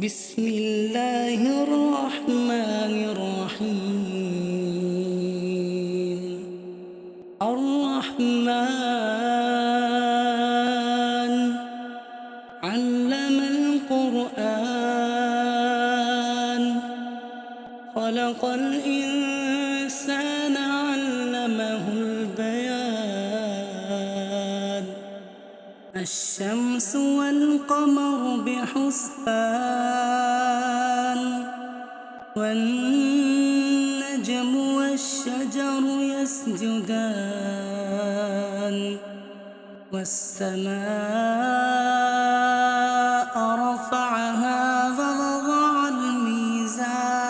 بسم الله الرحمن الرحيم. الرحمن علم القرآن، خلق الإنسان علمه البيان. الشمس والقمر بحسبان، والنجم والشجر يسجدان. والسماء رفعها ووضع الميزان،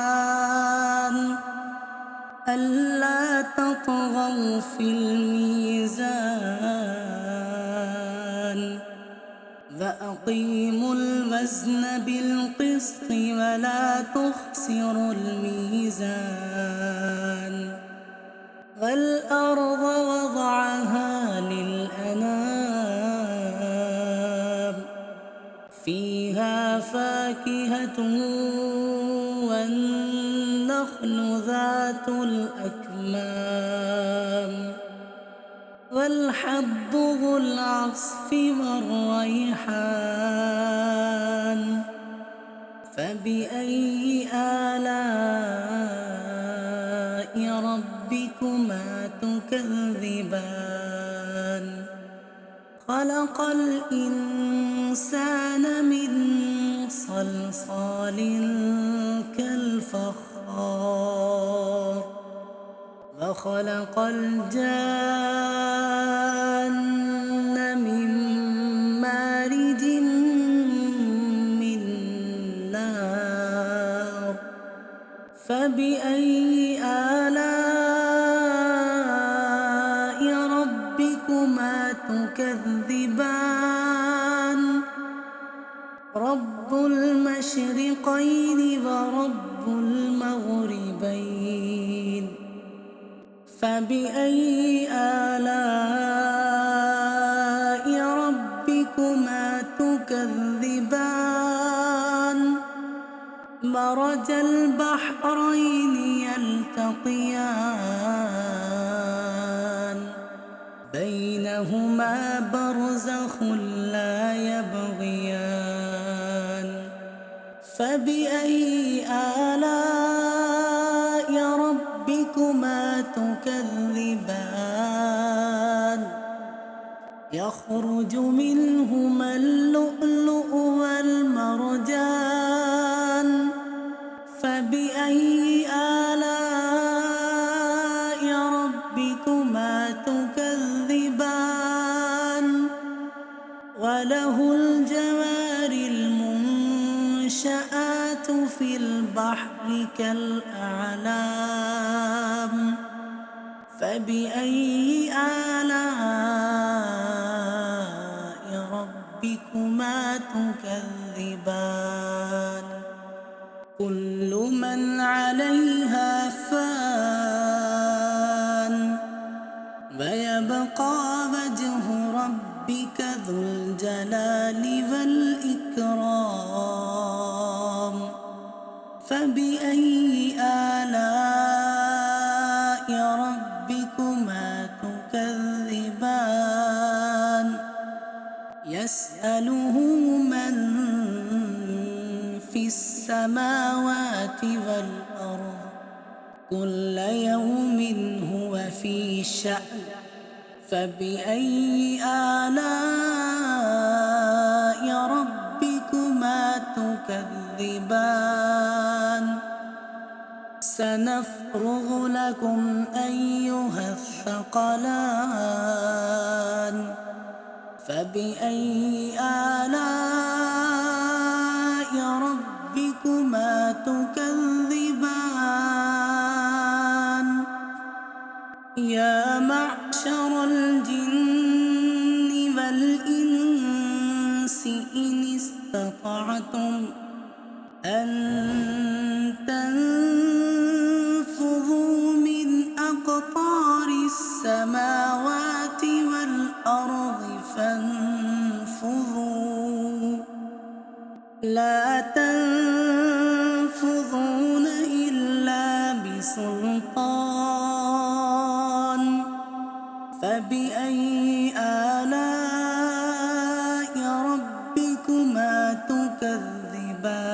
ألا تطغوا في الميزان. وأقيموا الوزن بالقسط ولا تخسروا الميزان. والأرض وضعها للأنام، فيها فاكهة والنخل ذات الأكمام، والحب ذو العصف والريحان. فبأي آلاء ربكما تكذبان؟ خلق الإنسان من صلصال كالفخار، وخلق الجان من مارج من نار. فبأي آلاء ربكما تكذبان؟ رب المشرقين ورب المغربين. فبأي آلاء ربكما تكذبان؟ مرج البحرين يلتقيان، بينهما برزخ لا يبغيان. فبأي آلاء ربكما تكذبان؟ يخرج منهما اللؤلؤ والمرجان. فبأي آلاء ربكما تكذبان؟ وله الجوار المنشآت في البحر كالأعلام. فبأي آلاء ربكما تكذبان؟ كل من عليها فان، ويبقى وجه ربك ذو الجلال والإكرام. فبأي آلاء ربكما تكذبان؟ يسأله من في السماوات والأرض، كل يوم هو في شأن. فبأي آلاء ربكما تكذبان؟ سنفرغ لكم أيها الثقلان. فبأي آلاء ربكما تكذبان؟ يا معشر الجن والإنس إن استطعتم أن تنفذوا من أقطار السماوات والأرض فانفذوا، لا تنفذوا فبأي آلاء ربكما تكذبان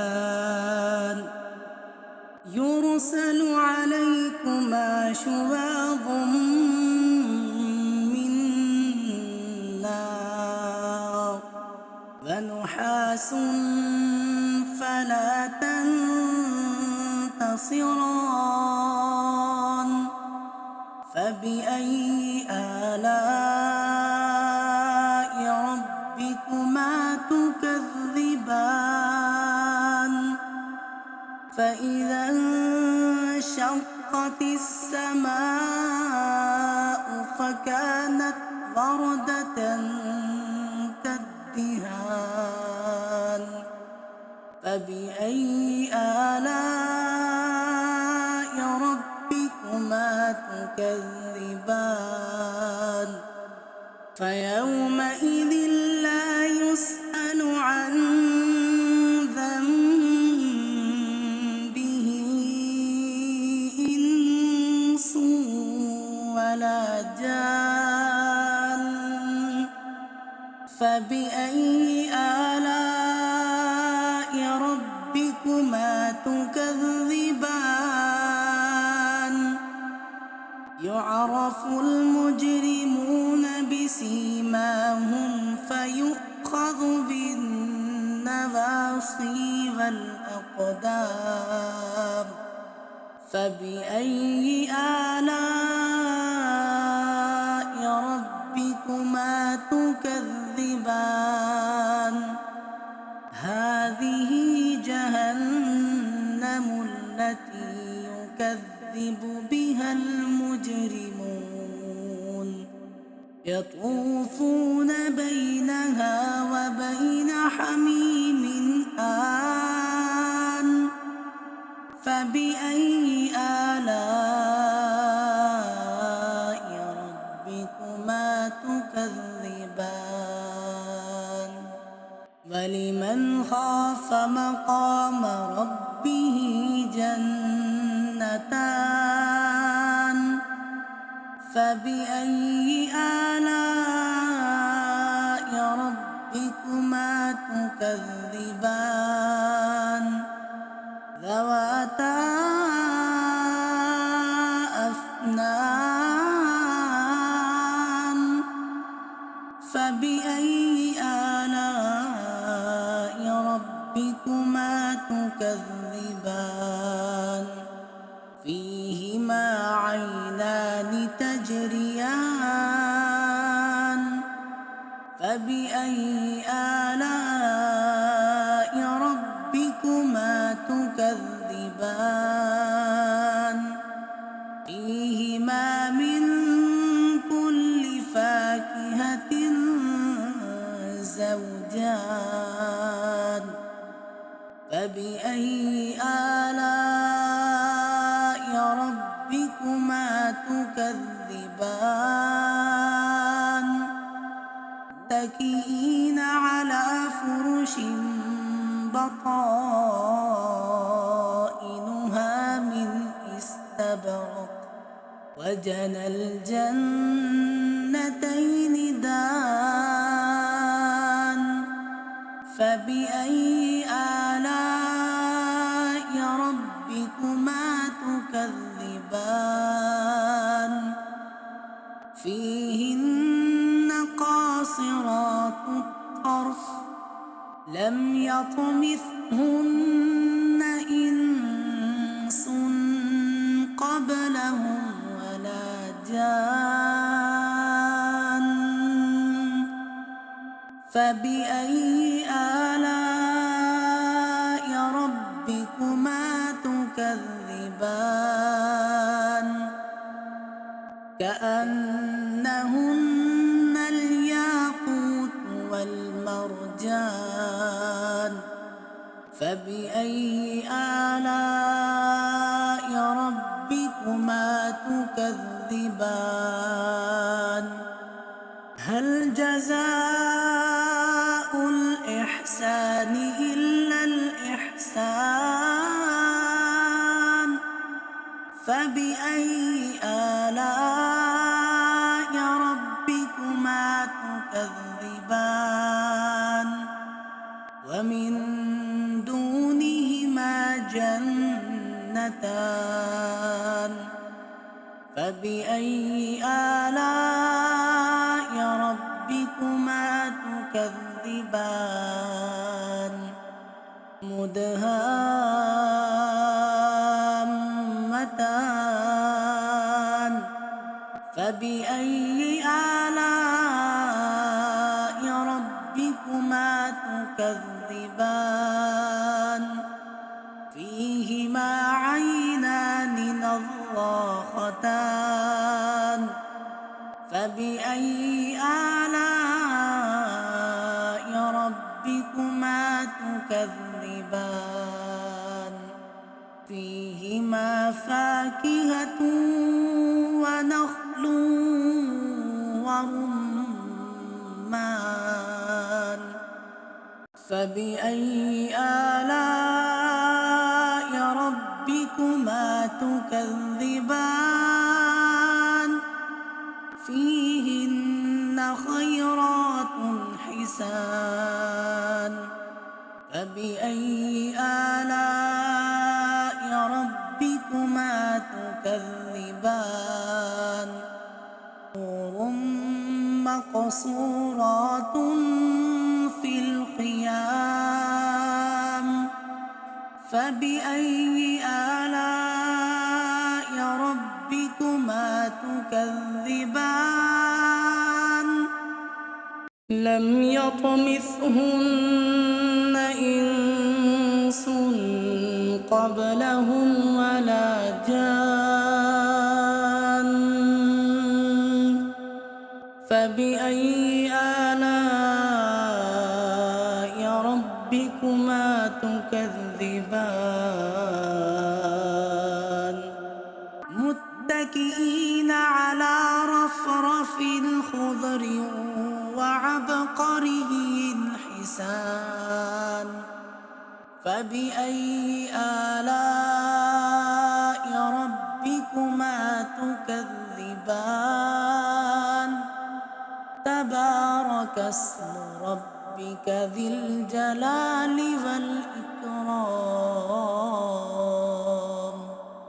يرسل عليكما شواظ من نار ونحاس فلا تنتصران فبأي آلاء ربكما تكذبان فإذا انشقت السماء فكانت وردة كالدهان فبأي آلاء ربكما تكذبان فيومئذ لا يسأل عن ذنبه إنس ولا جان فبأي آلاء ربكما تكذبان يعرف المجرمون بسيماهم فيؤخذ بالنواصي والأقدام فبأي آلاء ربكما تكذبان هذه جهنم التي يكذب بها المجرمون يطوفون بينها وبين حميم آن فبأي آلاء ربكما تكذبان ولمن خاف مقام ربه جنتان فبأي آلاء ربكما تكذبان ذواتا أفنان فبأي آلاء ربكما تكذبان فيهما عينان تجريان فبأي آلاء ربكما تكذبان فيهما من كل فاكهة زوجان فبأي آلاء ربكما تكذبان متكئين على فرش بطائنها من استبرق وجنى الجنتين دان فبأي آلاء ربكما تكذبان فيهن قاصرات الطرف لم يطمثهن إنس قبلهم ولا جان فبأي آلاء ربكما تكذبان كأنهن الياقوت والمرجان فبأي آلاء ربكما تكذبان هل جزاء الإحسان إلا الإحسان فبأي آلاء ربكما تكذبان ومن دونهما جنتان فبأي آلاء ربكما تكذبان مدهامتان فبأي آلاء ربكما تكذبان فيهما عينان نضاختان فبأي آلاء ربكما تكذبان فيهما فاكهة ونخل ورمان فبأي آلاء ربكما تكذبان فيهن خيرات حسان فبأي آلاء ربكما تكذبان حور مقصورات في الخيام فبأي آلاء ربكما تكذبان لم يطمثهن إنس قبلهم ولا جان فبأي آلاء ربكما تكذبان متكئين على رفرف خضر وعبقري حسان فبأي آلاء ربكما تكذبان تبارك اسم ربك ذي الجلال والإكرام